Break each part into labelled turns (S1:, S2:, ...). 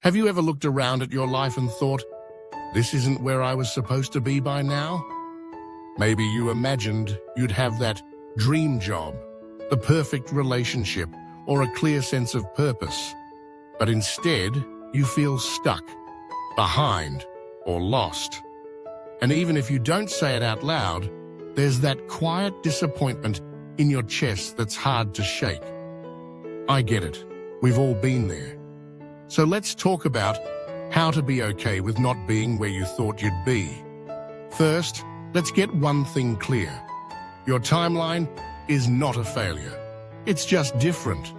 S1: Have you ever looked around at your life and thought, this isn't where I was supposed to be by now? Maybe you imagined you'd have that dream job, the perfect relationship, or a clear sense of purpose. But instead, you feel stuck, behind, or lost. And even if you don't say it out loud, there's that quiet disappointment in your chest that's hard to shake. I get it. We've all been there. So let's talk about how to be okay with not being where you thought you'd be. First, let's get one thing clear. Your timeline is not a failure. It's just different.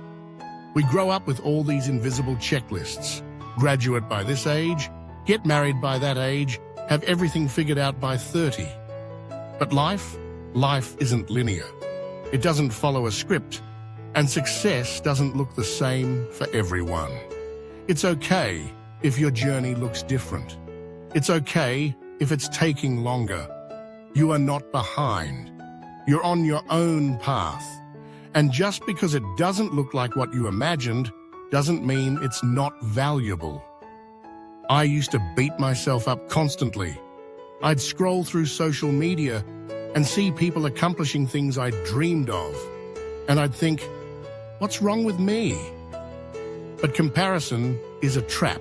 S1: We grow up with all these invisible checklists. Graduate by this age, get married by that age, have everything figured out by 30. But life isn't linear. It doesn't follow a script, and success doesn't look the same for everyone. It's okay if your journey looks different. It's okay if it's taking longer. You are not behind. You're on your own path. And just because it doesn't look like what you imagined doesn't mean it's not valuable. I used to beat myself up constantly. I'd scroll through social media and see people accomplishing things I dreamed of. And I'd think, what's wrong with me? But comparison is a trap.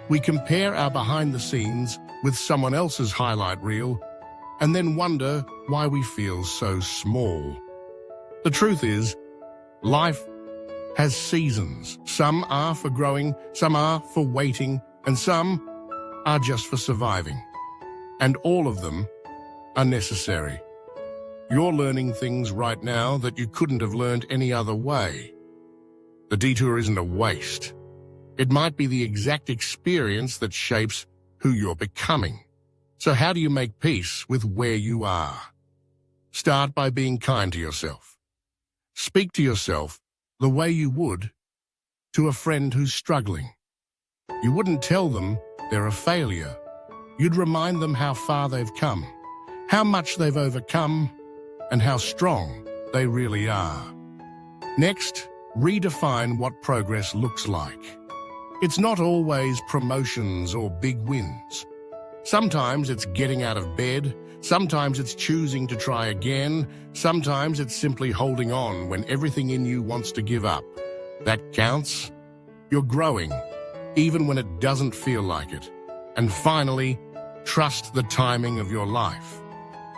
S1: We compare our behind the scenes with someone else's highlight reel and then wonder why we feel so small. The truth is, life has seasons. Some are for growing, some are for waiting, and some are just for surviving. And all of them are necessary. You're learning things right now that you couldn't have learned any other way. The detour isn't a waste. It might be the exact experience that shapes who you're becoming. So how do you make peace with where you are? Start by being kind to yourself. Speak to yourself the way you would to a friend who's struggling. You wouldn't tell them they're a failure. You'd remind them how far they've come, how much they've overcome, and how strong they really are. Next, redefine what progress looks like. It's not always promotions or big wins. Sometimes it's getting out of bed, sometimes it's choosing to try again, sometimes it's simply holding on when everything in you wants to give up. That counts. You're growing, even when it doesn't feel like it. And finally, trust the timing of your life.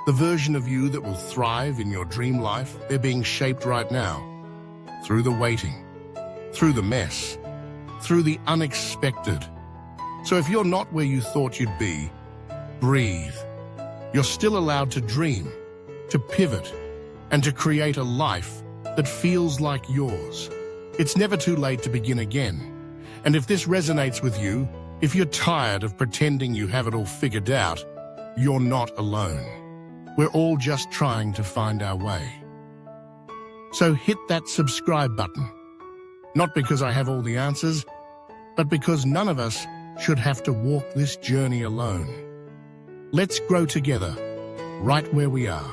S1: The version of you that will thrive in your dream life, they're being shaped right now. Through the waiting, through the mess, through the unexpected. So if you're not where you thought you'd be, breathe. You're still allowed to dream, to pivot, and to create a life that feels like yours. It's never too late to begin again. And if this resonates with you, if you're tired of pretending you have it all figured out, you're not alone. We're all just trying to find our way. So hit that subscribe button. Not because I have all the answers, but because none of us should have to walk this journey alone. Let's grow together, right where we are.